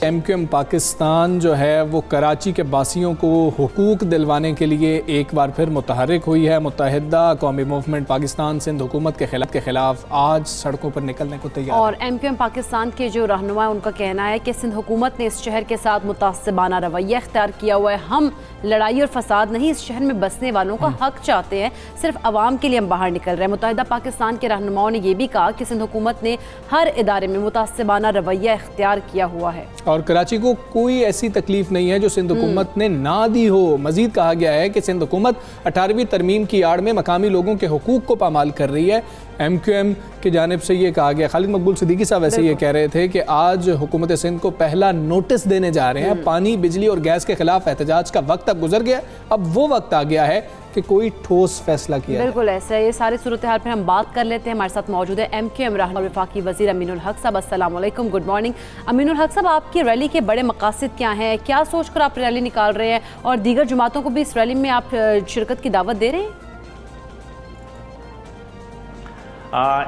MQM Pakistan जो है वो कराची के बासियों को हुकूक दिलवाने के लिए एक बार फिर मुतहर्रिक हुई है। मुत्तहिदा कौमी मूवमेंट पाकिस्तान सिंध हुकूमत के खिलाफ आज सड़कों पर निकलने को तैयार। और MQM पाकिस्तान के जो रहनुमा उनका कहना है कि सिंध हुकूमत ने इस शहर के साथ मुतासिबाना रवैया इख्तियार किया हुआ है। हम लड़ाई और फसाद नहीं, इस शहर में बसने वालों का हक चाहते हैं, सिर्फ आवाम के लिए हम बाहर निकल रहे हैं। मुत्तहिदा पाकिस्तान के रहनुमाओं ने यह भी कहा कि सिंध हुकूमत ने हर इदारे में मुतासिबाना रवैया इख्तियार किया हुआ है और कराची को कोई ऐसी तकलीफ नहीं है जो सिंध हुकूमत ने ना दी हो। मजीद कहा गया है कि सिंध हुकूमत 18वीं तरमीम की आड़ में मकामी लोगों के हुकूक को पामाल कर रही है। MQM की जानिब से ये कहा गया। खालिद मकबूल सिद्दीकी साहब वैसे ये कह रहे थे कि आज हुकूमत सिंध को पहला नोटिस देने जा रहे हैं। पानी, बिजली और गैस के खिलाफ एहतजाज का वक्त अब गुजर गया, अब वो वक्त आ गया है कि कोई ठोस फैसला किया। बिल्कुल ऐसा है। ये सारी सूरत हाल पर हम बात कर लेते हैं। हमारे साथ मौजूद है MQM रहनुमा और वफाकी वज़ीर अमीनुल हक साहब। अस्सलाम वालेकुम, गुड मॉर्निंग। अमीनुल हक साहब, आपकी रैली के बड़े मकासद क्या हैं, क्या सोचकर आप रैली निकाल रहे हैं और दीगर जमातों को भी इस रैली में आप शिरकत की दावत दे रहे हैं?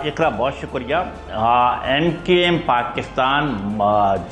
इकरा बहुत शुक्रिया। MQM पाकिस्तान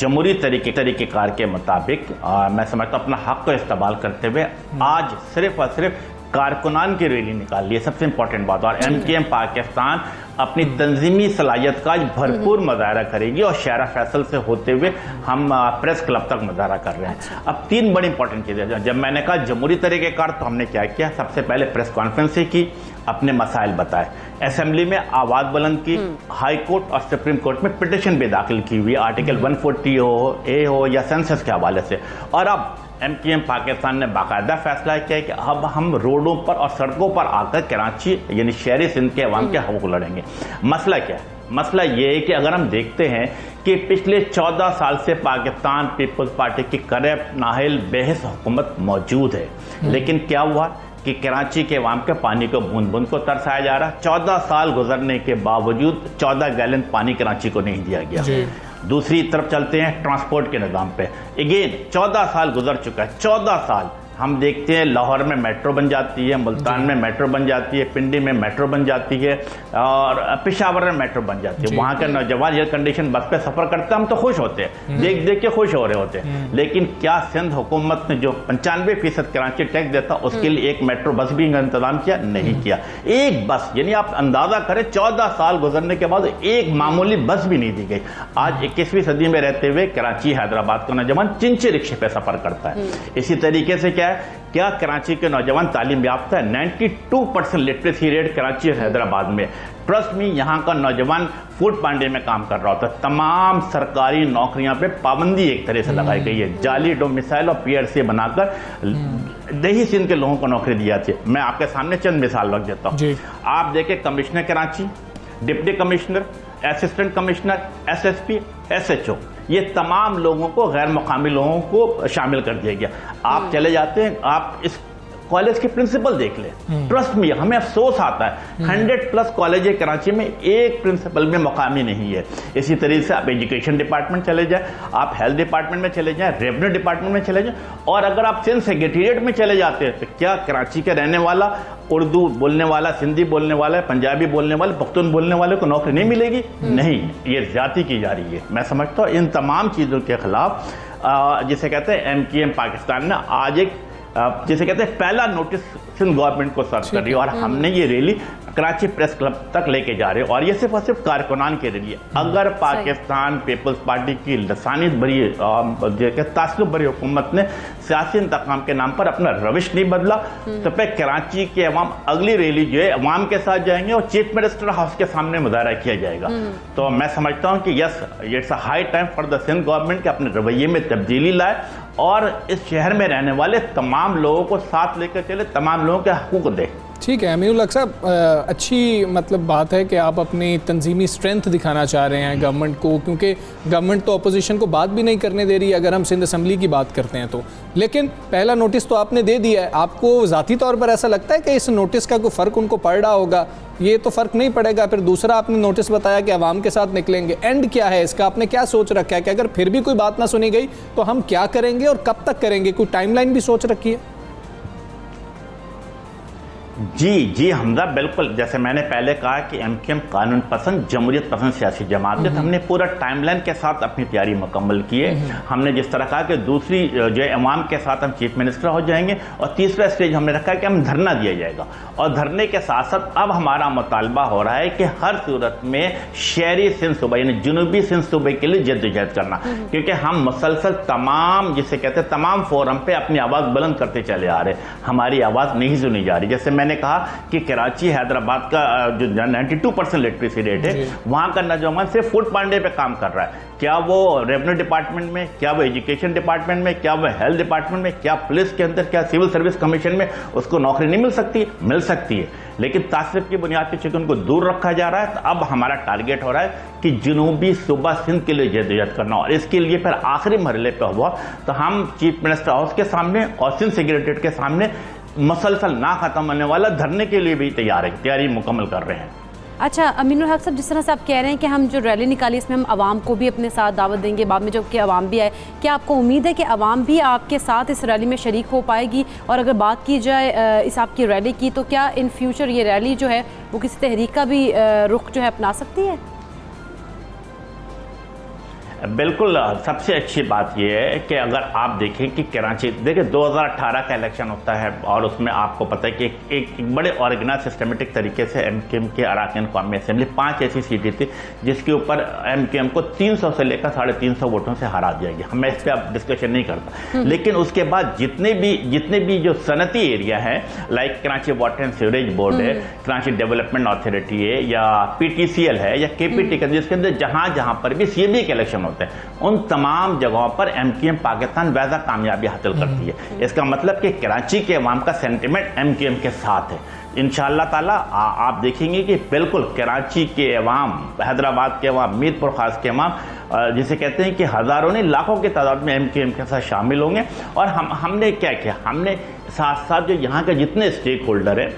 जमहूरी तरीक़ेकार के मुताबिक मैं समझता हूँ अपना हक को इस्तेमाल करते हुए आज सिर्फ और सिर्फ कारकुनान की रैली निकाल ली है, सबसे इंपॉर्टेंट बात। और MQM पाकिस्तान अपनी तंजीमी सलाहियत का भरपूर मुजाहरा करेगी और शहरा फैसल से होते हुए हम प्रेस क्लब तक मुजाहरा कर रहे हैं। अच्छा। अब तीन बड़ी इंपॉर्टेंट चीज़ें, जब मैंने कहा जमहूरी तरीक़ेकार तो हमने क्या किया, सबसे पहले प्रेस कॉन्फ्रेंस की, अपने मसाइल बताए, असेंबली में आवाज़ बुलंद की, हाई कोर्ट और सुप्रीम कोर्ट में पिटिशन भी दाखिल की हुई, आर्टिकल 140 हो या सेंसस के हवाले से। और अब MQM पाकिस्तान ने बाकायदा फैसला किया है कि अब हम रोडों पर और सड़कों पर आकर कराची यानी शहरी सिंध के अवाम के हकूक़ लड़ेंगे। मसला क्या है? मसला ये है कि अगर हम देखते हैं कि पिछले 14 साल से पाकिस्तान पीपल्स पार्टी की करप्ट नाहिल बेहिस हुकूमत मौजूद है, लेकिन क्या हुआ कि कराची के अवाम के पानी को बूंद बूंद को तरसाया जा रहा है। 14 साल गुजरने के बावजूद 14 गैलन पानी कराची को नहीं दिया गया। दूसरी तरफ चलते हैं ट्रांसपोर्ट के निज़ाम पे, अगेन 14 साल गुजर चुका है। 14 साल हम देखते हैं लाहौर में मेट्रो बन जाती है, मुल्तान में मेट्रो बन जाती है, पिंडी में मेट्रो बन जाती है और पेशावर में मेट्रो बन जाती है। वहाँ के नौजवान एयर कंडीशन बस पे सफ़र करते हैं, हम तो खुश होते हैं, देख देख के खुश हो रहे होते हैं। लेकिन क्या सिंध हुकूमत ने जो 95% कराची टैक्स देता उसके लिए एक मेट्रो बस भी इंतजाम किया? नहीं किया। एक बस, यानी आप अंदाजा करें 14 साल गुजरने के बाद एक मामूली बस भी नहीं दी गई। आज 21वीं सदी में रहते हुए कराची हैदराबाद का नौजवान चिंचे रिक्शे पे सफ़र करता है। इसी तरीके से क्या कराची के नौजवान तालीम याफ्ता है? 92% लिटरेसी रेट कराची और हैदराबाद में। ट्रस्ट में यहाँ का नौजवान फूड पांडे में काम कर रहा होता है। तमाम सरकारी नौकरियां पे पाबंदी एक तरह से लगाई गई है, जाली डोमिसाइल और PRC बनाकर दही सिंध के लोगों को नौकरी दी जाती है। मैं आपके सामने चंद मिसाल रख देता हूँ। आप देखें, commissioner Karachi, deputy commissioner, assistant commissioner, SSP, SHO, ये तमाम लोगों को, गैर मुकामी लोगों को शामिल कर दिया गया। आप चले जाते हैं, आप इस कॉलेज के प्रिंसिपल देख लें, ट्रस्ट में हमें अफसोस आता है 100+ कॉलेज है कराची में, एक प्रिंसिपल में मुकामी नहीं है। इसी तरीके से आप एजुकेशन डिपार्टमेंट चले जाएं, आप हेल्थ डिपार्टमेंट में चले जाएं, रेवेन्यू डिपार्टमेंट में चले जाएं, और अगर आप सिंध सेक्रेटेरिएट में चले जाते हैं तो क्या कराची के रहने वाला, उर्दू बोलने वाला, सिंधी बोलने वाला, पंजाबी बोलने वाले, पख्तून बोलने वाले को नौकरी नहीं मिलेगी? नहीं, ये ज्यादती की जा रही है। मैं समझता हूँ इन तमाम चीज़ों के खिलाफ जिसे कहते हैं MQM पाकिस्तान ने आज एक जिसे कहते हैं पहला नोटिस सिंध गवर्नमेंट को सर्व कर रही है। और हमने ये रैली कराची प्रेस क्लब तक लेके जा रहे हैं और ये सिर्फ और सिर्फ कारकुनान के लिए। अगर पाकिस्तान पीपल्स पार्टी की लसानियत भरी तासुब भरी हुकूमत ने सियासी इंतकाम के नाम पर अपना रविश नहीं बदला तो फिर कराची के अवाम अगली रैली जो है अवाम के साथ जाएंगे और चीफ मिनिस्टर हाउस के सामने मुजाहरा किया जाएगा। तो मैं समझता हूँ कि yes, it's a high time for the Sindh government के अपने रवैये में तब्दीली लाए और इस शहर में रहने वाले तमाम लोगों को साथ लेकर चले, तमाम लोगों के हकूक़ दे। ठीक है अमीनुल हक साहब, अच्छी मतलब बात है कि आप अपनी तंजीमी स्ट्रेंथ दिखाना चाह रहे हैं गवर्नमेंट को, क्योंकि गवर्नमेंट तो अपोजिशन को बात भी नहीं करने दे रही है अगर हम सिंध असम्बली की बात करते हैं तो। लेकिन पहला नोटिस तो आपने दे दिया है, आपको ज़ाती तौर पर ऐसा लगता है कि इस नोटिस का कोई फ़र्क उनको पड़ रहा होगा? ये तो फ़र्क नहीं पड़ेगा। फिर दूसरा आपने नोटिस बताया कि आवाम के साथ निकलेंगे, एंड क्या है इसका? आपने क्या सोच रखा है कि अगर फिर भी कोई बात ना सुनी गई तो हम क्या करेंगे और कब तक करेंगे? कोई टाइमलाइन भी सोच रखी है? जी हमजा, बिल्कुल। जैसे मैंने पहले कहा कि एमकेएम कानून पसंद जमहूरियत पसंद सियासी जमात है, तो हमने पूरा टाइमलाइन के साथ अपनी तैयारी मुकम्मल की है। हमने जिस तरह कहा कि दूसरी जो अवाम के साथ हम चीफ मिनिस्टर हो जाएंगे, और तीसरा स्टेज हमने रखा है कि हम धरना दिया जाएगा, और धरने के साथ साथ अब हमारा मुतालबा हो रहा है कि हर सूरत में शहरी सिंध सूबे यानी जनूबी सिंध सूबे के लिए जद्दोजहद करना, क्योंकि हम मुसलसल तमाम जिसे कहते हैं तमाम फोरम पे अपनी आवाज़ बुलंद करते चले आ रहे, हमारी आवाज़ नहीं सुनी जा रही। जैसे मैंने कहा कि कराची हैदराबाद का जो 92% लिटरेसी रेट है, वहां का नौजवान सिर्फ फूड पांडे पे काम कर रहा है। क्या वो रेवेन्यू डिपार्टमेंट में, क्या वो एजुकेशन डिपार्टमेंट में, क्या वो हेल्थ डिपार्टमेंट में, क्या पुलिस के अंदर, क्या सिविल सर्विस कमीशन में उसको नौकरी नहीं मिल सकती? मिल सकती है, लेकिन तासुब की बुनियाद पर चूंकि उनको दूर रखा जा रहा है, तो अब हमारा टारगेट हो रहा है कि जनूबी सूबा सिंध के लिए जद्दोजहद करना, और इसके लिए फिर आखिरी मरहले पर हुआ तो हम चीफ मिनिस्टर हाउस के सामने और सिंध सेक्रेटरीट के सामने मसलसल ना खत्म होने वाला धरने के लिए भी तैयारी मुकम्मल कर रहे हैं। अच्छा अमीनुल हक साहब, जिस तरह से आप कह रहे हैं कि हम जो रैली निकाली इसमें हम आवाम को भी अपने साथ दावत देंगे, बाद में जब कि आवाम भी आए, क्या आपको उम्मीद है कि आवाम भी आपके साथ इस रैली में शरीक हो पाएगी? और अगर बात की जाए इस आपकी रैली की, तो क्या इन फ्यूचर ये रैली जो है वो किसी तहरीक का भी रुख जो है अपना सकती है? बिल्कुल, सबसे अच्छी बात यह है कि अगर आप देखें कि कराची, देखिए 2018 का इलेक्शन होता है, और उसमें आपको पता है कि एक बड़े ऑर्गेनाइज सिस्टमेटिक तरीके से एमकेएम के अराकान कौमी असेंबली 5 ऐसी सीटें थी जिसके ऊपर एमकेएम को 300 से लेकर 350 वोटों से हरा दिया गया। मैं इस पर अब डिस्कशन नहीं करता, लेकिन उसके बाद जितने भी जो सनती एरिया है, like Karachi water and sewerage board है, कराची डेवलपमेंट अथॉरिटी है, या PTCL है, या KPT का, जिसके अंदर जहां पर भी CMA के इलेक्शन होते हैं, उन तमाम जगहों पर एमकेएम पाकिस्तान वैसा कामयाबी हासिल करती है। इसका मतलब कि कराची के अवाम का सेंटिमेंट एमकेएम के साथ है। इंशाअल्लाह ताला आप देखेंगे कि बिल्कुल कराची के अवाम, हैदराबाद के अवाम, मीरपुर खास के अवाम, जिसे कहते हैं कि हज़ारों नहीं लाखों की तादाद में एमकेएम के साथ शामिल होंगे। और हमने क्या किया, हमने साथ साथ जो यहाँ के जितने स्टेक होल्डर हैं,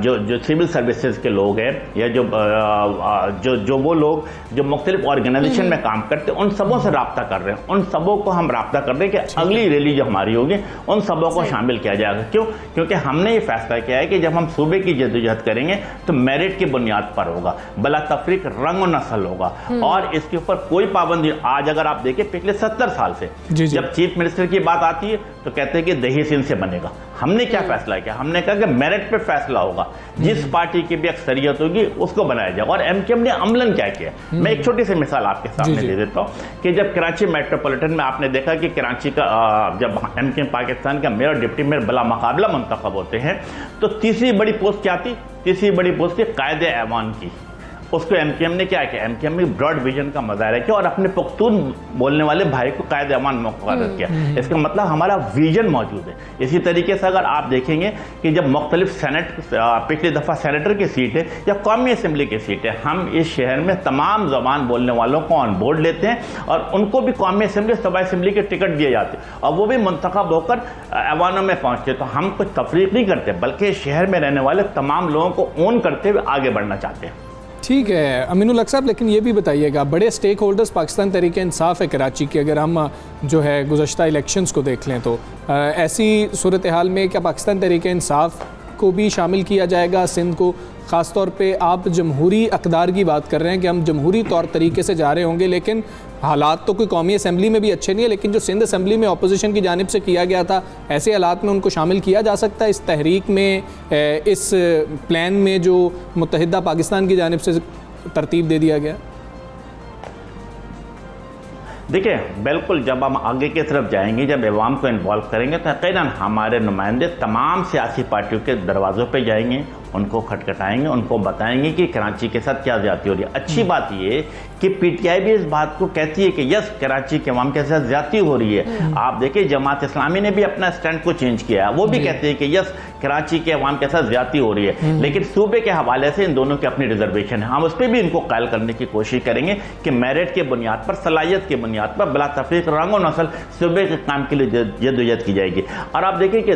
जो सिविल सर्विसेज के लोग हैं, या जो वो लोग जो मुख्तलिफ ऑर्गेनाइजेशन में काम करते हैं, उन सबों से रब्ता कर रहे हैं। उन सबों को हम रब्ता कर रहे हैं कि अगली रैली जो हमारी होगी उन सबों को शामिल किया जाएगा। क्यों? क्योंकि हमने ये फैसला किया है कि जब हम सूबे की जद्दोजहद करेंगे तो मेरिट की बुनियाद पर होगा, बला तफरीक रंग और नस्ल होगा, और इसके ऊपर कोई पाबंदी। आज अगर आप देखें पिछले 70 साल से जब चीफ मिनिस्टर की बात आती है तो कहते हैं कि दही सिंध से बनेगा। हमने क्या फैसला किया? हमने कहा कि मेरिट पे फैसला होगा, जिस पार्टी की भी अक्सरियत होगी उसको बनाया जाएगा। और एमकेएम ने अमलन क्या किया, मैं एक छोटी सी मिसाल आपके सामने दे देता हूँ कि जब कराची मेट्रोपॉलिटन में आपने देखा कि कराची का जब एमकेएम पाकिस्तान का मेयर और डिप्टी मेयर बला मुकाबला मुंतखब होते हैं, तो तीसरी बड़ी पोस्ट क्या थी? तीसरी बड़ी पोस्ट थी कायदे ऐवान की। उसको एमकेएम ने क्या किया? एमकेएम ने ब्रॉड विजन का मुजाहरा किया और अपने पख्तून बोलने वाले भाई को कायदे अमान मुकर्रर किया। इसका मतलब हमारा विजन मौजूद है। इसी तरीके से अगर आप देखेंगे कि जब मुख्तलिफ सेनेट, पिछली दफ़ा सेनेटर की सीट है या कौमी असम्बली की सीट है, हम इस शहर में तमाम ज़बान बोलने वालों को ऑन बोर्ड लेते हैं और उनको भी कौमी असम्बली, सूबाई असम्बली के टिकट दिए जाते हैं और वो भी मुंतखब होकर ऐवानों में पहुँचते। तो हम कुछ तफरीक नहीं करते, बल्कि शहर में रहने वाले तमाम लोगों को ओन करते हुए आगे बढ़ना चाहते हैं। ठीक है अमीनुल हक साहब, लेकिन ये भी बताइएगा, बड़े स्टेक होल्डर्स पाकिस्तान तहरीक इंसाफ है कराची की, अगर हम जो है गुज़श्ता इलेक्शंस को देख लें तो ऐसी सूरत हाल में क्या पाकिस्तान तहरीक इंसाफ को भी शामिल किया जाएगा सिंध को? ख़ास तौर पे आप जमहूरी अक़दार की बात कर रहे हैं कि हम जमहूरी तौर तरीके से जा रहे होंगे, लेकिन हालात तो कोई कौमी असम्बली में भी अच्छे नहीं है, लेकिन जो सिंध असम्बली में अपोजिशन की जानिब से किया गया था, ऐसे हालात में उनको शामिल किया जा सकता है इस तहरीक में, इस प्लान में जो मुत्तहिदा पाकिस्तान की जानिब से तरतीब दे दिया गया? देखिए बिल्कुल, जब हम आगे की तरफ जाएंगे, जब अवाम को इन्वॉल्व करेंगे तो यकीनन हमारे नुमाइंदे तमाम सियासी पार्टियों के दरवाज़ों पे जाएंगे, उनको खटखटाएंगे, उनको बताएंगे कि कराची के साथ क्या ज़्यादती हो रही है। अच्छी बात ये कि पीटीआई भी इस बात को कहती है कि यस कराची के अवाम के साथ ज़्यादती हो रही है। आप देखिए जमात इस्लामी ने भी अपना स्टैंड को चेंज किया है, वो भी कहते हैं कि यस कराची के अवाम के साथ ज़्यादती हो रही है, लेकिन सूबे के हवाले से इन दोनों की अपनी रिजर्वेशन है। हम उस पर भी इनको कायल करने की कोशिश करेंगे कि मेरिट के बुनियाद पर, सलाहियत के बुनियाद पर, बिला तफरीक रंग और नस्ल सूबे के काम के लिए जद्दोजहद की जाएगी। और आप देखिए कि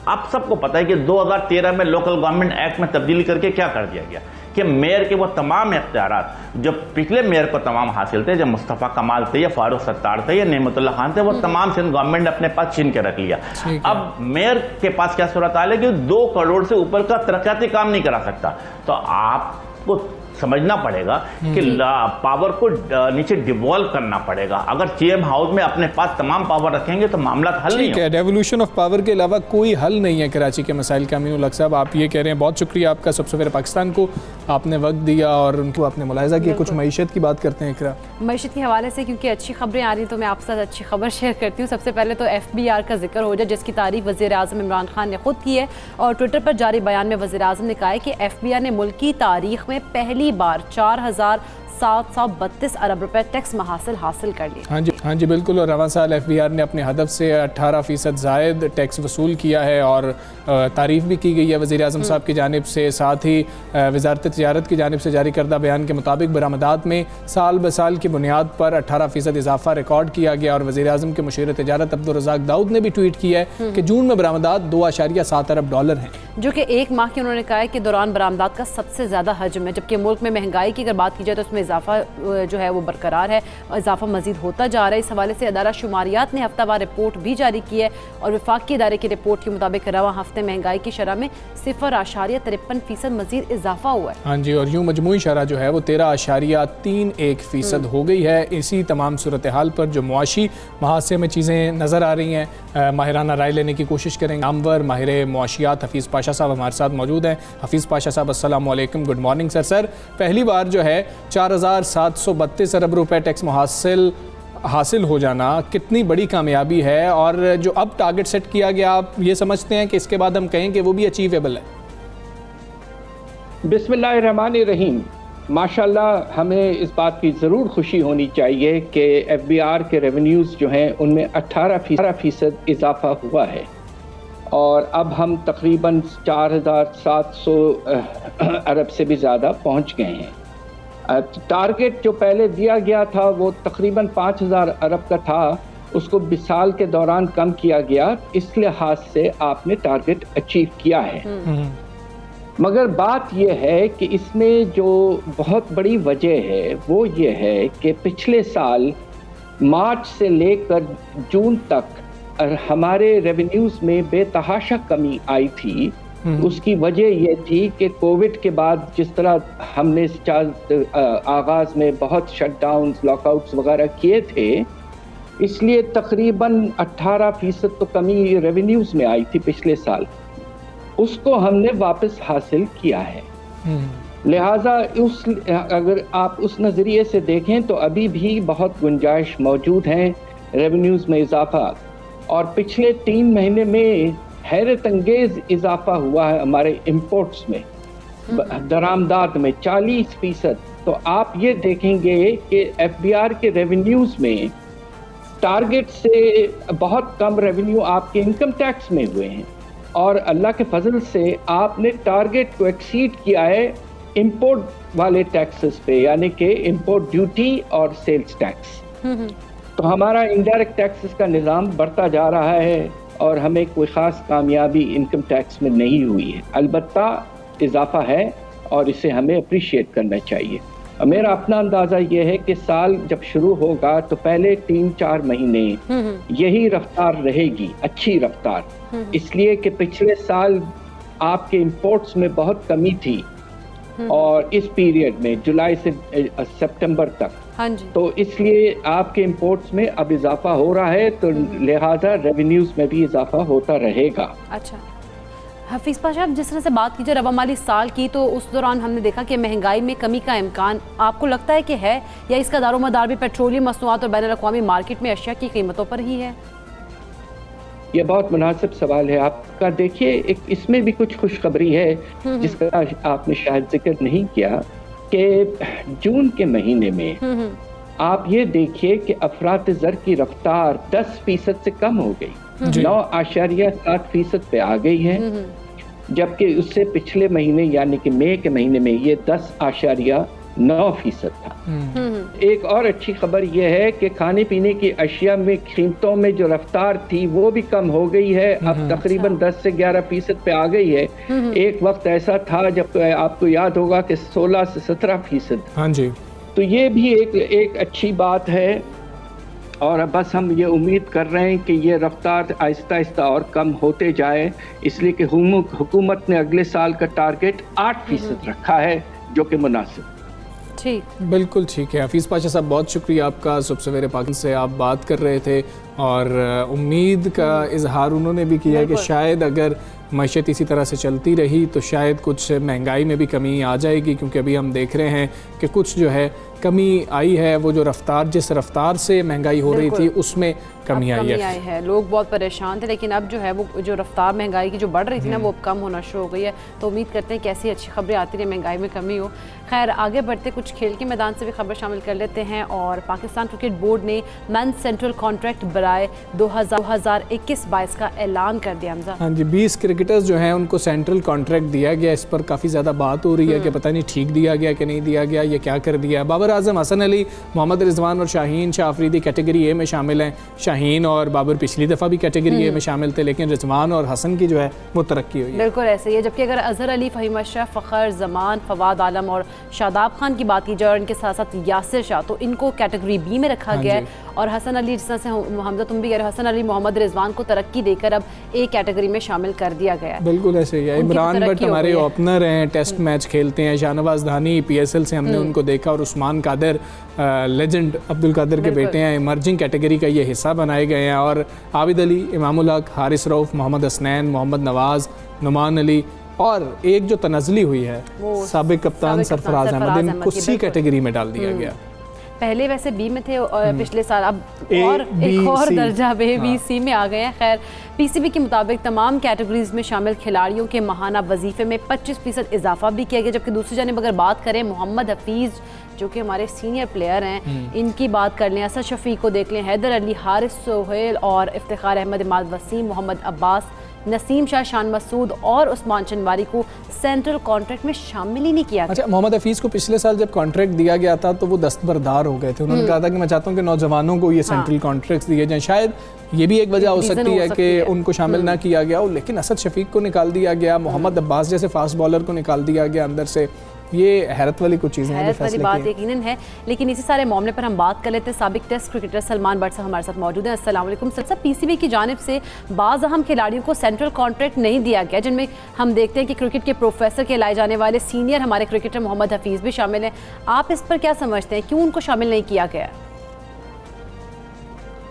आप सबको पता है कि 2013 में लोकल गवर्नमेंट एक्ट में तब्दीली करके क्या कर दिया गया कि मेयर के वो तमाम इख्तियारात जो पिछले मेयर को तमाम हासिल थे, जब मुस्तफ़ा कमाल थे या फारूक सत्तार थे या नेमतुल्लाह खान थे, वो तमाम सिंध गवर्नमेंट ने अपने पास छीन के रख लिया। अब मेयर के पास क्या सूरत हाल है कि 2 करोड़ से ऊपर का तरक्याती काम नहीं करा सकता। तो आपको समझना पड़ेगा कि पावर को नीचे डिवॉल्व करना पड़ेगा। अगर सीएम हाउस में अपने पास तमाम पावर रखेंगे तो मामला हल नहीं होगा। डेवोल्यूशन ऑफ पावर के अलावा कोई हल नहीं है कराची के मसाइल का। अमीनुल हक साहब, आप ये कह रहे हैं, बहुत शुक्रिया आपका। सबसे पहले पाकिस्तान को आपने वक्त दिया और उनको आपने मुलाहिजा किया। कुछ मईशत की बात करते हैं इकरा। मईशत के हवाले से क्योंकि अच्छी खबरें आ रही हैं तो मैं आपके साथ अच्छी खबर शेयर करती हूँ। सबसे पहले तो FBR का जिक्र हो जाए, जिसकी तारीफ वज़ीर-ए-आज़म इमरान खान ने खुद की है और ट्विटर पर जारी बयान में वज़ीर-ए-आज़म ने कहा है कि FBR ने मुल्क की तारीख में पहली बार 4,732 अरब रुपए टैक्स महासिल हासिल कर लिए। हाँ जी बिल्कुल। और रवां साल FBR ने अपने हदफ से 18% ज़ायद टैक्स वसूल किया है और तारीफ़ भी की गई है वज़ीर-ए-आज़म साहब की जानिब से। साथ ही वज़ारत तिजारत की जानिब से जारी करदा बयान के मुताबिक बरामदात में साल ब साल की बुनियाद पर 18% इजाफा रिकॉर्ड किया गया। और वज़ीर-ए-आज़म के मुशीर तिजारत अब्दुर्रज़ाक दाऊद ने भी ट्वीट किया है कि जून में बरामदात $2.7 अरब हैं, जो कि एक माह के उन्होंने कहा है कि दौरान बरामदात का सबसे ज़्यादा हजम है। जबकि मुल्क में महंगाई की अगर बात की जाए तो उसमें इजाफा जो है वो बरकरार है और इजाफा मजीद होता जा रहा है। इस हवाले से अदारा शुमारियात ने हफ्तावार रिपोर्ट भी जारी की है और वफाकी इदारे की रिपोर्ट के मुताबिक रवां हफ्ते महंगाई की शरह में 0.53% मजीद इजाफा हुआ है। हाँ जी, और यूँ मजमूई शरह जो है वो 13.31% हो गई है। इसी तमाम सूरत हाल पर जो मुआशी मुहासे में चीज़ें नज़र आ रही हैं, माहिराना राय लेने की कोशिश करेंगे। नामवर माहिर मुआशियात हफीज़ पाशा साहब हमारे साथ मौजूद हैं। हफीज़ पाशा साहब, अस्सलाम वालेकुम, गुड मॉर्निंग सर। सर, पहली बार जो है 4,732 अरब रुपए टैक्स हासिल हो जाना कितनी बड़ी कामयाबी है, और जो अब टारगेट सेट किया गया, आप ये समझते हैं कि इसके बाद हम कहें कि वो भी अचीवेबल है? बिस्मिल्लाहिर्रहमानिर्रहीम। माशाल्लाह, हमें इस बात की ज़रूर खुशी होनी चाहिए कि FBR के रेवेन्यूज़ जो हैं उनमें 18% इजाफा हुआ है और अब हम तकरीबन 4,700 अरब से भी ज़्यादा पहुंच गए हैं। टारगेट जो पहले दिया गया था वो तकरीबन 5,000 अरब का था, उसको 20 साल के दौरान कम किया गया। इस लिहाज से आपने टारगेट अचीव किया है। मगर बात यह है कि इसमें जो बहुत बड़ी वजह है वो ये है कि पिछले साल मार्च से लेकर जून तक हमारे रेवेन्यूज़ में बेतहाशा कमी आई थी। उसकी वजह यह थी कि कोविड के बाद जिस तरह हमने आगाज़ में बहुत शटडाउन्स, लॉकआउट्स वगैरह किए थे, इसलिए तकरीबन 18% तो कमी रेवेन्यूज़ में आई थी पिछले साल। उसको हमने वापस हासिल किया है। लिहाजा अगर आप उस नज़रिए से देखें तो अभी भी बहुत गुंजाइश मौजूद है रेवेन्यूज़ में इजाफा। और पिछले 3 महीने में हैरत अंगेज इजाफा हुआ है हमारे इंपोर्ट्स में, दरामदात में 40%। तो आप ये देखेंगे कि FBR के रेवेन्यूज़ में टारगेट से बहुत कम रेवेन्यू आपके इनकम टैक्स में हुए हैं और अल्लाह के फजल से आपने टारगेट को एक्सीड किया है इंपोर्ट वाले टैक्सेस पे, यानी कि इंपोर्ट ड्यूटी और सेल्स टैक्स। तो हमारा इनडायरेक्ट टैक्सेस का निज़ाम बढ़ता जा रहा है और हमें कोई ख़ास कामयाबी इनकम टैक्स में नहीं हुई है। अलबत्ता इजाफा है और इसे हमें अप्रिशिएट करना चाहिए। मेरा अपना अंदाज़ा ये है कि साल जब शुरू होगा तो पहले 3-4 महीने यही रफ्तार रहेगी, अच्छी रफ्तार, इसलिए कि पिछले साल आपके इंपोर्ट्स में बहुत कमी थी और इस पीरियड में जुलाई से सितंबर तक। हाँ जी। तो इसलिए आपके इंपोर्ट्स में अब इजाफा हो रहा है, तो लिहाजा रेवेन्यूज़ में भी इजाफा होता रहेगा। अच्छा हफीज़ पाशा, जिस तरह से बात की जाए रवा माली साल की, तो उस दौरान हमने देखा कि महंगाई में कमी का इम्कान आपको लगता है कि है, या इसका दारोमदार भी पेट्रोलियम मसनूआत और बैनुल अक़वामी मार्केट में अशिया की कीमतों पर ही है? ये बहुत मुनासिब सवाल है आपका। देखिए, एक इसमें भी कुछ खुशखबरी है जिसका आपने शायद जिक्र नहीं किया कि जून के महीने में आप ये देखिए कि अफरात ज़र की रफ्तार 10% से कम हो गई, 9.7% पे आ गई है, जबकि उससे पिछले महीने यानी कि मई के महीने में ये 10.2 9% था। एक और अच्छी खबर यह है कि खाने पीने की अशिया में कीमतों में जो रफ्तार थी वो भी कम हो गई है, अब तकरीबन 10 से 11% पे आ गई है। एक वक्त ऐसा था जब आपको याद होगा कि 16 से 17%। हाँ जी, तो ये भी एक अच्छी बात है, और बस हम ये उम्मीद कर रहे हैं कि ये रफ्तार आहिस्ता आहिस्ता और कम होते जाए, इसलिए कि हुकूमत ने अगले साल का टारगेट 8% रखा है, जो कि मुनासिब। ठीक, बिल्कुल ठीक है। हफीज़ पाशा साहब, बहुत शुक्रिया आपका। सुबह सवेरे पाकिस्तान से आप बात कर रहे थे और उम्मीद का इजहार उन्होंने भी किया कि शायद अगर मईशत इसी तरह से चलती रही तो शायद कुछ महंगाई में भी कमी आ जाएगी, क्योंकि अभी हम देख रहे हैं कि कुछ जो है कमी आई है, वो जो रफ्तार जिस रफ्तार से महंगाई हो रही थी उसमें कमी आई है। लोग बहुत परेशान थे, लेकिन अब जो है वो जो रफ्तार महंगाई की जो बढ़ रही थी ना, वो अब कम होना शुरू हो गई है। तो उम्मीद करते हैं कि ऐसी अच्छी खबरें आती रही, महंगाई में कमी हो। खैर, आगे बढ़ते कुछ खेल के मैदान से भी खबर शामिल कर लेते हैं। और पाकिस्तान क्रिकेट बोर्ड ने मेंस सेंट्रल कॉन्ट्रैक्ट बराए 2021-22 का ऐलान कर दिया। हमजा, हाँ जी, 20 क्रिकेटर्स जो हैं उनको सेंट्रल कॉन्ट्रैक्ट दिया गया। इस पर काफ़ी ज़्यादा बात हो रही है कि पता नहीं ठीक दिया गया कि नहीं दिया गया, ये क्या कर दिया। बाबर आजम, हसन अली, मोहम्मद रिजवान और शाहीन शाह अफरीदी कैटेगरी ए में शामिल हैं। शाहीन और बाबर पिछली दफ़ा भी कैटेगरी ए में शामिल थे, लेकिन रिजवान और हसन की जो है वो तरक्की हुई है। बिल्कुल ऐसे ही है। जबकि अगर अजहर अली, फ़हीम अशरफ, फ़खर जमान, फवाद आलम और शादाब खान की बात की जाए और इनके साथ साथ यासिर शाह, तो इनको कैटेगरी बी में रखा गया है। और हसन अली, जिस तरह से हमजा तुम भी कह रहे हो, हसन अली, मोहम्मद रिजवान को तरक्की देकर अब ए कैटेगरी में शामिल कर दिया गया है। बिल्कुल ऐसे ही है। इमरान भट्ट हमारे ओपनर हैं, टेस्ट मैच खेलते हैं। शाहनवाज धानी PSL से हमने उनको देखा, और उस्मान कादर लेजेंड अब्दुल कादर के बेटे हैं, इमर्जिंग कैटेगरी का ये हिस्सा बनाए गए हैं। और आबिद अली, इमामुल हक, हारिस रऊफ, मोहम्मद हसनैन, मोहम्मद नवाज़, नुमान अली, और एक जो तनज़ली हुई है साबिक कप्तान सरफराज अहमद, इनको सी कैटेगरी में डाल दिया गया। पहले वैसे बी में थे और पिछले साल अब और एक और दर्जा BC में आ गए हैं। खैर, PCB के मुताबिक तमाम कैटेगरीज में शामिल खिलाड़ियों के माहाना वजीफे में 25% इजाफा भी किया गया। जबकि दूसरी जानिब अगर बात करें मोहम्मद हफीज़, जो कि हमारे सीनियर प्लेयर हैं, इनकी बात कर लें, असद शफीक को देख लें, हैदर अली, हारिस सोहेल और इफ्तिखार अहमद, इमाद वसीम, मोहम्मद अब्बास, नसीम शाह, शान मसूद और उस्मान चंदवारी को सेंट्रल कॉन्ट्रैक्ट में शामिल ही नहीं किया गया। अच्छा, मोहम्मद हफीज़ को पिछले साल जब कॉन्ट्रैक्ट दिया गया था तो वो दस्तबरदार हो गए थे। उन्होंने कहा था कि मैं चाहता हूँ कि नौजवानों को ये सेंट्रल कॉन्ट्रैक्ट दिए जाएं। शायद ये भी एक वजह हो सकती है कि उनको शामिल ना किया गया हो, लेकिन असद शफीक को निकाल दिया गया, मोहम्मद अब्बास जैसे फास्ट बॉलर को निकाल दिया गया अंदर से। ये हैरत वाली कुछ चीज़ें हैं, हैरत वाली बात यकीनन है। लेकिन इसी सारे मामले पर हम बात कर लेते हैं। साबिक टेस्ट क्रिकेटर सलमान भट्ट साहब हमारे साथ मौजूद हैं। अस्सलाम वालेकुम सर। PCB की जानिब से बाज़ अहम खिलाड़ियों को सेंट्रल कॉन्ट्रैक्ट नहीं दिया गया, जिनमें हम देखते हैं कि क्रिकेट के प्रोफेसर कहलाए जाने वाले सीनियर हमारे क्रिकेटर मोहम्मद हफीज़ भी शामिल हैं। आप इस पर क्या समझते हैं, क्यों उनको शामिल नहीं किया गया?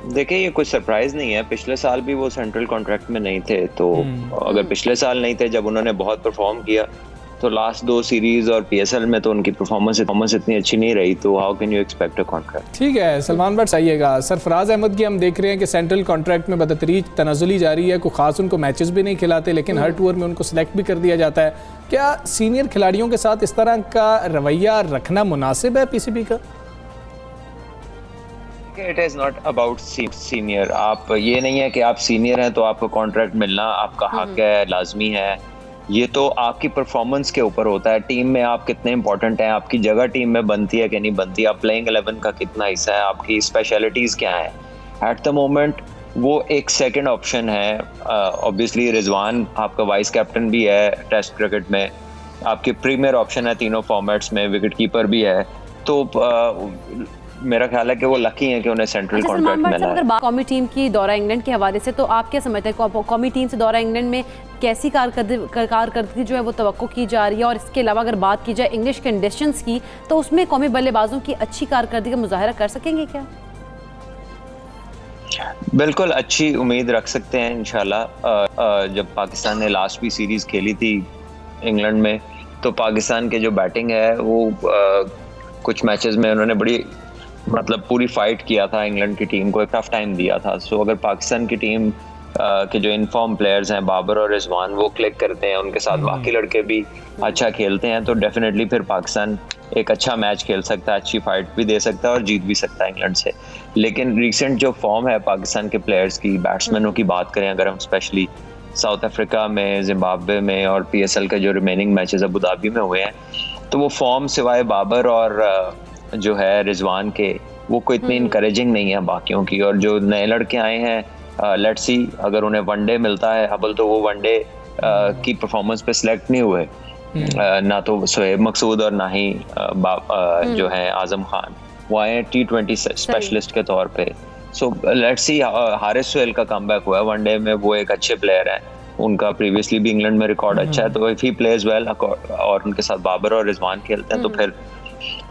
देखिए, ये कोई सरप्राइज नहीं है। पिछले साल भी वो सेंट्रल कॉन्ट्रैक्ट में नहीं थे, तो अगर पिछले साल नहीं थे जब उन्होंने बहुत परफॉर्म किया, तो लास्ट 2 सीरीज और PSL में तो उनकी परफॉर्मेंस इतनी अच्छी नहीं रही, तो how can you expect a contract. ठीक है, सलमान भट्ट आइएगा। सरफराज अहमद की हम देख रहे हैं कि सेंट्रल कॉन्ट्रैक्ट में बदतरीज तनज़ुली जारी है, कोई खास उनको मैचेस भी नहीं खिलाते, लेकिन हर टूर में उनको सिलेक्ट भी कर दिया जाता है। क्या सीनियर खिलाड़ियों के साथ इस तरह का रवैया रखना मुनासिब है PCB का? It is not about senior. आप ये नहीं है कि आप सीनियर हैं तो आपको कॉन्ट्रैक्ट मिलना आपका हक है, लाजमी है। ये तो आपकी परफॉर्मेंस के ऊपर होता है। टीम में आप कितने इंपॉर्टेंट हैं, आपकी जगह टीम में बनती है कि नहीं बनती, आप प्लेइंग 11 का कितना हिस्सा है, आपकी स्पेशलिटीज़ क्या हैं। एट द मोमेंट वो एक सेकंड ऑप्शन है। ऑब्वियसली रिजवान आपका वाइस कैप्टन भी है टेस्ट क्रिकेट में, आपके प्रीमियर ऑप्शन है तीनों फॉर्मेट्स में, विकेट कीपर भी है। तो मेरा ख्याल है कि वो लकी हैं कि उन्हें सेंट्रल कॉन्ट्रैक्ट मिला है। अगर कौमी टीम की दौरा इंग्लैंड के हवाले से, तो आप क्या समझते हैं कौमी टीम से दौरा इंग्लैंड में कैसी कारकर्दगी जो है वो तवक्को की जा रही है? और इसके अलावा अगर बात की जाए इंग्लिश कंडीशंस की, तो उसमें कौमी बल्लेबाजों की अच्छी कारकर्दगी का मुजाहरा कर सकेंगे क्या? बिल्कुल अच्छी उम्मीद रख सकते हैं इंशाल्लाह। जब पाकिस्तान ने लास्ट भी सीरीज खेली थी इंग्लैंड में, तो पाकिस्तान के जो बैटिंग है वो कुछ मैचेस में उन्होंने बड़ी पूरी फाइट किया था, इंग्लैंड की टीम को एक टफ टाइम दिया था। सो अगर पाकिस्तान की टीम के जो इनफॉर्म प्लेयर्स हैं बाबर और रिजवान वो क्लिक करते हैं, उनके साथ बाकी लड़के भी अच्छा खेलते हैं, तो डेफिनेटली फिर पाकिस्तान एक अच्छा मैच खेल सकता है, अच्छी फाइट भी दे सकता है और जीत भी सकता है इंग्लैंड से। लेकिन रिसेंट जो फॉर्म है पाकिस्तान के प्लेयर्स की, बैट्समैनों की बात करें अगर हम, स्पेशली साउथ अफ्रीका में, जिम्बाब्वे में और PSL के जो रिमेनिंग मैचेस अबू धाबी में हुए हैं, तो वो फॉर्म सिवाय बाबर और जो है रिजवान के वो कोई इतनी इनकरेजिंग नहीं है बाकियों की। और जो नए लड़के आए हैं लेट्स सी, अगर उन्हें वनडे मिलता है हबल तो वो वनडे की परफॉर्मेंस पे सिलेक्ट नहीं हुए, ना तो शोएब मकसूद और ना ही जो है आजम खान, वो आए हैं T20 स्पेशलिस्ट के तौर पे। So let's see, Haris Sohail का कमबैक हुआ है वनडे में, वो एक अच्छे प्लेयर हैं, उनका प्रीवियसली भी इंग्लैंड में रिकॉर्ड अच्छा है, तो इफ ही प्लेज वेल और उनके साथ बाबर और रिजवान खेलते हैं तो फिर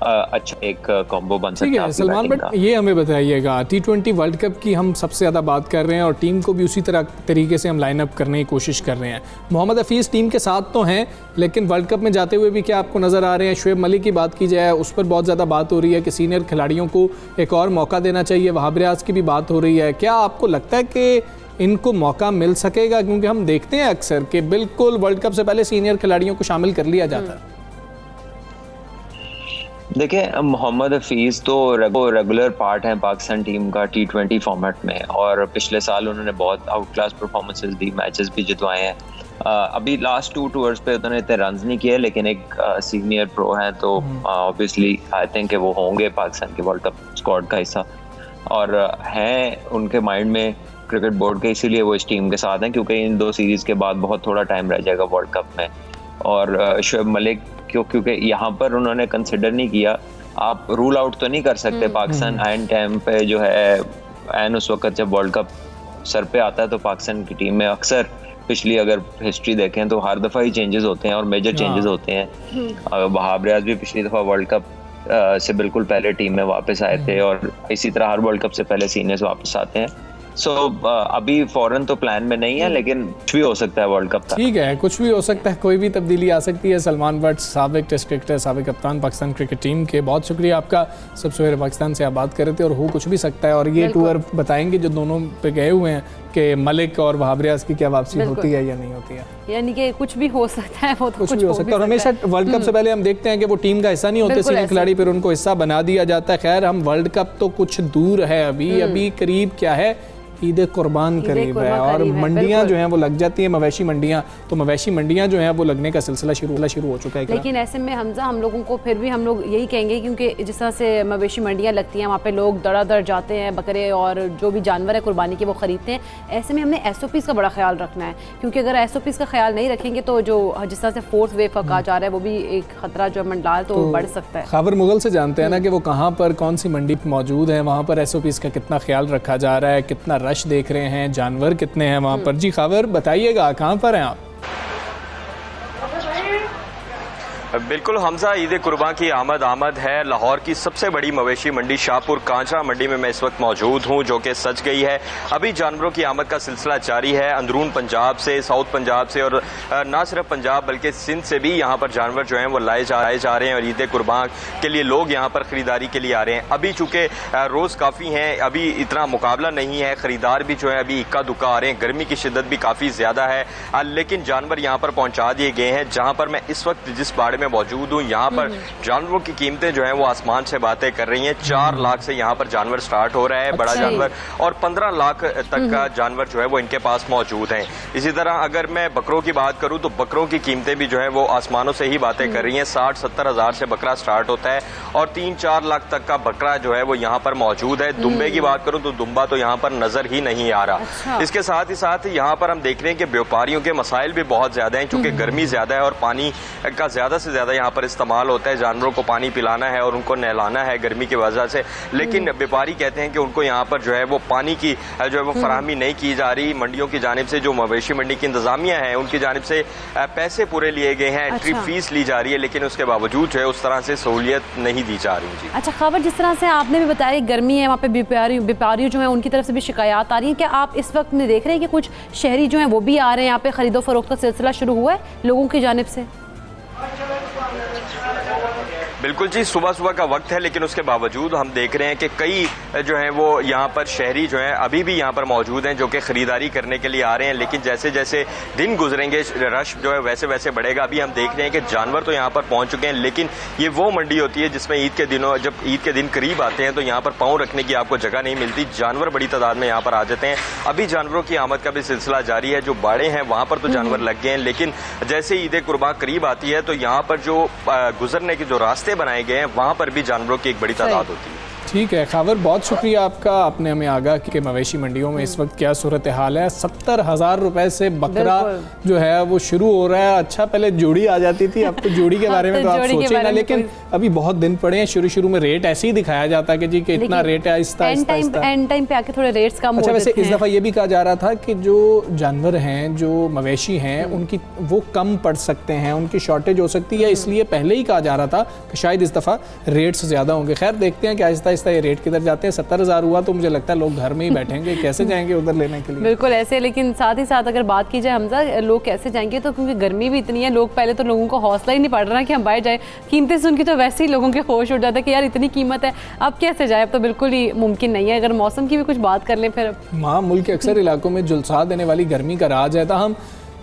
अच्छा एक कॉम्बो बन सकता है। सलमान, बट ये हमें बताइएगा, T20 वर्ल्ड कप की हम सबसे ज़्यादा बात कर रहे हैं और टीम को भी उसी तरीके से हम लाइन अप करने की कोशिश कर रहे हैं। मोहम्मद हफीज़ टीम के साथ तो हैं, लेकिन वर्ल्ड कप में जाते हुए भी क्या आपको नज़र आ रहे हैं? शोएब मलिक की बात की जाए, उस पर बहुत ज़्यादा बात हो रही है कि सीनियर खिलाड़ियों को एक और मौका देना चाहिए। वहाब रियाज की भी बात हो रही है। क्या आपको लगता है कि इनको मौका मिल सकेगा? क्योंकि हम देखते हैं अक्सर कि बिल्कुल वर्ल्ड कप से पहले सीनियर खिलाड़ियों को शामिल कर लिया जाता है। देखिए, मोहम्मद हफीज़ तो रेगुलर पार्ट हैं पाकिस्तान टीम का T20 फॉर्मेट में, और पिछले साल उन्होंने बहुत आउट क्लास परफॉर्मेंसेस दी, मैचेस भी जितवाए हैं। अभी लास्ट 2 टूर्स पे उन्होंने इतने रन्स नहीं किए, लेकिन एक सीनियर प्रो हैं तो ऑब्वियसली आई थिंक वो होंगे पाकिस्तान के वर्ल्ड कप स्क्वाड का हिस्सा, और हैं उनके माइंड में क्रिकेट बोर्ड के, इसीलिए वो इस टीम के साथ हैं, क्योंकि इन 2 सीरीज़ के बाद बहुत थोड़ा टाइम रह जाएगा वर्ल्ड कप में। और शोएब मलिक क्योंकि यहाँ पर उन्होंने कंसिडर नहीं किया, आप रूल आउट तो नहीं कर सकते। पाकिस्तान एंड टाइम पे जो है एन उस वक्त जब वर्ल्ड कप सर पे आता है तो पाकिस्तान की टीम में अक्सर पिछली अगर हिस्ट्री देखें तो हर दफ़ा ही चेंजेस होते हैं और मेजर चेंजेस होते हैं। वहाब रियाज भी पिछली दफ़ा वर्ल्ड कप से बिल्कुल पहले टीम में वापस आए थे, और इसी तरह हर वर्ल्ड कप से पहले सीनियर्स वापस आते हैं। सो अभी फौरन तो प्लान में नहीं है, लेकिन कुछ भी हो सकता है वर्ल्ड कप तक। ठीक है, कुछ भी हो सकता है, कोई भी तब्दीली आ सकती है। सलमान बट, साबिक टेस्ट क्रिकेटर, साबिक कप्तान पाकिस्तान क्रिकेट टीम के, बहुत शुक्रिया आपका। सब सवेरे पाकिस्तान से आप बात कर रहे थे, और हो कुछ भी सकता है। और ये टूर बताएंगे जो दोनों पे गए हुए हैं कि मलिक और वहाब रियाज की क्या वापसी होती है या नहीं होती है, यानी कि कुछ भी हो सकता है, वो तो कुछ भी हो सकता है। और हमेशा वर्ल्ड कप से पहले हम देखते हैं कि वो टीम का हिस्सा नहीं होते सीनियर खिलाड़ी, फिर उनको हिस्सा बना दिया जाता है। खैर, हम वर्ल्ड कप तो कुछ दूर है अभी करीब क्या है, ईद कुर्बान करीब है, और मंडियां जो हैं वो लग जाती हैं, मवेशी मंडियां, तो मवेशी मंडियां जो हैं वो लगने का सिलसिला शुरू हो चुका है। लेकिन ऐसे में हमजा, हम लोगों को फिर भी हम लोग यही कहेंगे, क्योंकि जिस तरह से मवेशी मंडियां लगती हैं वहाँ पे लोग दड़ादड़ जाते हैं, बकरे और जो भी जानवर है कुर्बानी के वो ख़रीदते हैं। ऐसे में हमने SOPs का बड़ा ख्याल रखना है, क्योंकि अगर SOPs का ख्याल नहीं रखेंगे तो जो जिस तरह से 4th वेव का कहा जा रहा है वो भी एक खतरा जो मंडला तो बढ़ सकता है। खबर मुगल से जानते हैं ना कि वो कहाँ पर कौन सी मंडी मौजूद है, वहाँ पर SOPs का कितना ख्याल रखा जा रहा है, कितना रश देख रहे हैं, जानवर कितने हैं वहाँ पर। जी खबर बताइएगा, कहाँ पर हैं आप? बिल्कुल हमजा, ईद कुर्बान की आमद है। लाहौर की सबसे बड़ी मवेशी मंडी शाहपुर कांचरा मंडी में मैं इस वक्त मौजूद हूं, जो कि सज गई है। अभी जानवरों की आमद का सिलसिला जारी है। अंदरून पंजाब से, साउथ पंजाब से, और ना सिर्फ पंजाब बल्कि सिंध से भी यहाँ पर जानवर जो हैं वो लाए जा रहे हैं, और ईद कुर्बान के लिए लोग यहाँ पर खरीदारी के लिए आ रहे हैं। अभी चूँकि रोज़ काफ़ी हैं, अभी इतना मुकाबला नहीं है, खरीदार भी जो है अभी इक्का दुक्का आ रहे हैं, गर्मी की शिद्दत भी काफ़ी ज़्यादा है, लेकिन जानवर यहाँ पर पहुँचा दिए गए हैं। जहाँ पर मैं इस वक्त जिस बाड़े में मौजूद हूँ, यहाँ पर जानवरों की कीमतें जो हैं वो आसमान से बातें कर रही हैं। 4 लाख से यहाँ पर जानवर स्टार्ट हो रहा है, बड़ा जानवर, और 15 लाख तक का जानवर जो है वो इनके पास मौजूद हैं। इसी तरह अगर मैं बकरों की बात करूँ तो बकरों की कीमतें भी जो है वो आसमानों से ही बातें कर रही हैं। 60-70 हज़ार से बकरा स्टार्ट होता है, और 3-4 लाख तक का बकरा जो है वो यहाँ पर मौजूद है। दुम्बे की बात करूँ तो दुम्बा तो यहाँ पर नजर ही नहीं आ रहा। इसके साथ ही साथ यहाँ पर हम देख रहे हैं कि व्यापारियों के मसाइल भी बहुत ज्यादा हैं, चूंकि गर्मी ज्यादा है और पानी का ज्यादा से ज्यादा यहाँ पर इस्तेमाल होता है। जानवरों को पानी पिलाना है और उनको नहलाना है गर्मी की वजह से, लेकिन व्यापारी कहते हैं कि उनको यहाँ पर जो है वो पानी की जो है वो फराहमी नहीं की जा रही। मंडियों की जानिब से, जो मवेशी मंडी की इंतजामिया है उनकी जानिब से पैसे पूरे लिए गए हैं, एंट्री फीस ली जा रही है, लेकिन उसके बावजूद जो है उस तरह से सहूलियत नहीं दी जा रही। जी अच्छा, खबर जिस तरह से आपने भी बताया गर्मी है, वहाँ पे व्यापारी जो है उनकी तरफ से भी शिकायत आ रही है। क्या आप इस वक्त में देख रहे हैं कि कुछ शहरी जो है वो भी आ रहे हैं यहाँ पे, खरीदो फरोख्त का सिलसिला शुरू हुआ है लोगों की जानिब से? बिल्कुल जी, सुबह सुबह का वक्त है, लेकिन उसके बावजूद हम देख रहे हैं कि कई जो हैं वो यहाँ पर शहरी जो हैं अभी भी यहाँ पर मौजूद हैं, जो कि खरीदारी करने के लिए आ रहे हैं। लेकिन जैसे जैसे दिन गुजरेंगे रश जो है वैसे वैसे बढ़ेगा। अभी हम देख रहे हैं कि जानवर तो यहाँ पर पहुँच चुके हैं, लेकिन ये वो मंडी होती है जिसमें ईद के दिनों, जब ईद के दिन करीब आते हैं तो यहाँ पर पाँव रखने की आपको जगह नहीं मिलती, जानवर बड़ी तादाद में यहाँ पर आ जाते हैं। अभी जानवरों की आमद का भी सिलसिला जारी है। जो बाड़े हैं वहाँ पर तो जानवर लग गए हैं, लेकिन जैसे ईद कुर्बान करीब आती है तो यहाँ पर जो गुजरने के जो रास्ते बनाए गए हैं वहाँ पर भी जानवरों की एक बड़ी तादाद होती है। ठीक है खावर, बहुत शुक्रिया आपका, आपने हमें आगाह कि मवेशी मंडियों में इस वक्त क्या सूरत हाल है। 70,000 रुपए से बकरा जो है वो शुरू हो रहा है। अच्छा पहले जोड़ी आ जाती थी, अब तो जोड़ी के बारे में तो आप सोचे ना, लेकिन अभी बहुत दिन पड़े हैं। शुरू में रेट ऐसे ही दिखाया जाता है कि जी कि इतना रेट है, एंड टाइम पे आके थोड़े रेट्स कम अच्छा, वैसे इस दफ़ा ये भी कहा जा रहा था कि जो जानवर हैं, जो मवेशी हैं, उनकी वो कम पड़ सकते हैं, उनकी शॉर्टेज हो सकती है, इसलिए पहले ही कहा जा रहा था कि शायद इस दफ़ा रेट्स ज़्यादा होंगे। खैर देखते हैं कि आहिस्ता ये रेट किधर जाते हैं। 70,000 हुआ तो मुझे लगता है लोग घर में ही बैठेंगे, कैसे जाएंगे उधर लेने के लिए। बिल्कुल ऐसे, लेकिन साथ ही साथ अगर बात की जाए हमजा, लोग कैसे जाएंगे, तो क्योंकि गर्मी भी इतनी है, लोग पहले तो लोगों को हौसला ही नहीं पड़ रहा कि हम बाहर जाए। कीमतें सुन के तो वैसे ही लोगों के होश उड़ जाता है कि यार इतनी कीमत है, अब कैसे जाए, अब तो बिल्कुल ही मुमकिन नहीं है। अगर मौसम की भी कुछ बात कर लें फिर, हाँ, मुल्क के अक्सर इलाकों में झुलसा देने वाली गर्मी का राज है। हम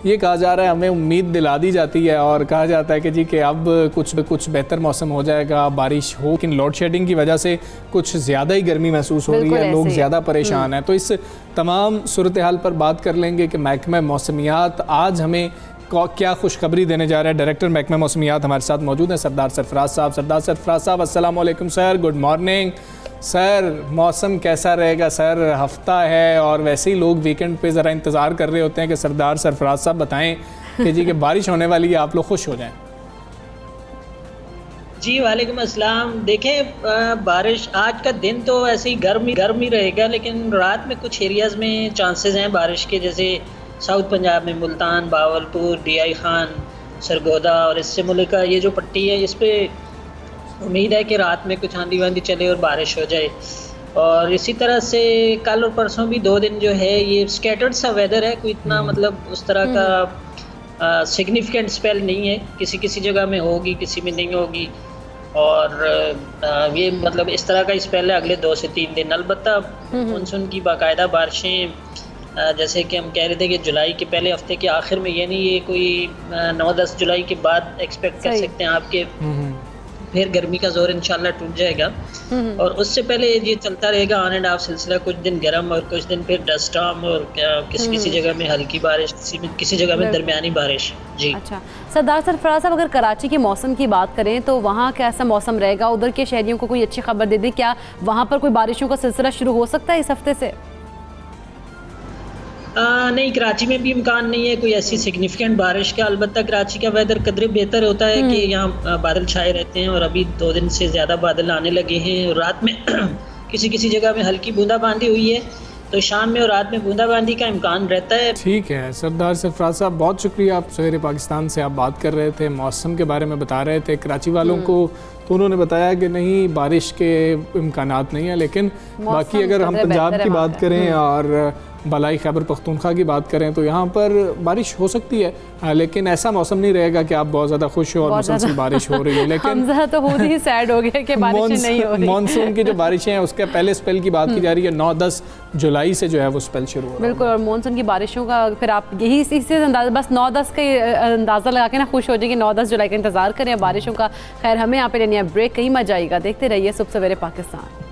ये कहा जा रहा है, हमें उम्मीद दिला दी जाती है और कहा जाता है कि जी कि अब कुछ बेहतर मौसम हो जाएगा, बारिश हो, लेकिन लोड शेडिंग की वजह से कुछ ज़्यादा ही गर्मी महसूस हो रही है, लोग ज़्यादा परेशान हैं। तो इस तमाम सूरत हाल पर बात कर लेंगे कि महकमा मौसमियात आज हमें क्या खुशखबरी देने जा रहा है। डायरेक्टर महकमा मौसमियात हमारे साथ मौजूद हैं सरदार सरफराज साहब। सरदार सरफराज साहब, अस्सलाम वालेकुम सर, गुड मॉर्निंग सर। मौसम कैसा रहेगा सर? हफ्ता है और वैसे ही लोग वीकेंड पे ज़रा इंतज़ार कर रहे होते हैं कि सरदार सरफराज साहब बताएं कि जी कि बारिश होने वाली है, आप लोग खुश हो जाएं। जी वालेकुम अस्सलाम। देखें, बारिश आज का दिन तो ऐसे ही गर्मी रहेगा, लेकिन रात में कुछ एरियाज़ में चांसेस हैं बारिश के, जैसे साउथ पंजाब में मुल्तान, बावलपुर, DI खान, सरगोदा और इससे मुल्क का ये जो पट्टी है, इस पर उम्मीद है कि रात में कुछ आंधी वांधी चले और बारिश हो जाए। और इसी तरह से कल और परसों भी 2 दिन जो है ये स्कैटर्ड सा वेदर है, कोई इतना मतलब उस तरह का सिग्निफिकेंट स्पेल नहीं है, किसी जगह में होगी, किसी में नहीं होगी। और ये मतलब इस तरह का स्पेल है अगले 2 से 3 दिन। अलबत्ता मानसून की बाकायदा बारिशें, जैसे कि हम कह रहे थे कि जुलाई के पहले हफ्ते के आखिर में, यानी ये कोई 9-10 जुलाई के बाद एक्सपेक्ट कर सकते हैं आपके, फिर गर्मी का जोर इंशाल्लाह टूट जाएगा। और उससे पहले ये चलता रहेगा ऑन एंड ऑफ सिलसिला, कुछ दिन गर्म और कुछ दिन फिर डस्ट स्टॉर्म और किसी जगह में हल्की बारिश, किसी जगह में दरमियानी बारिश। जी अच्छा सरदार सरफराज साहब, अगर कराची के मौसम की बात करें तो वहाँ कैसा मौसम रहेगा? उधर के शहरियों को कोई अच्छी खबर दे दें, क्या वहाँ पर कोई बारिशों का सिलसिला शुरू हो सकता है इस हफ्ते से? नहीं, कराची में भी इम्कान नहीं है कोई ऐसी सिग्निफिकेंट बारिश का। अलबत्ता कराची का वेदर कदरे बेहतर होता है कि यहाँ बादल छाए रहते हैं और अभी 2 दिन से ज़्यादा बादल आने लगे हैं। रात में किसी जगह में हल्की बूंदाबांदी हुई है, तो शाम में और रात में बूंदाबांदी का इम्कान रहता है। ठीक है सरदार सरफराज साहब, बहुत शुक्रिया। आप सवेरे पाकिस्तान से आप बात कर रहे थे, मौसम के बारे में बता रहे थे। कराची वालों को तो उन्होंने बताया कि नहीं, बारिश के इम्कानात नहीं है, लेकिन बाकी अगर हम पंजाब की बात करें और बलाई खैबर पख्तूनख्वा की बात करें तो यहाँ पर बारिश हो सकती है, लेकिन ऐसा मौसम नहीं रहेगा कि आप बहुत ज़्यादा खुश हो और मुसलसल बारिश हो रही है। लेकिन तो खुद ही सैड हो गया कि बारिश नहीं हो रही। मानसून की जो बारिशें हैं उसके पहले स्पेल की बात की जा रही है, 9-10 जुलाई से जो है वो स्पेल शुरू हो रहा है। बिल्कुल, और मानसून की बारिशों का फिर आप यही इससे अंदाज़ा, बस 9-10 का अंदाज़ा लगा के ना खुश हो जाएंगे। 9-10 जुलाई का इंतजार करें बारिशों का। खैर, हमें यहाँ पे लेनी है ब्रेक, कहीं मत जाइएगा, देखते रहिए सुबह सवेरे पाकिस्तान।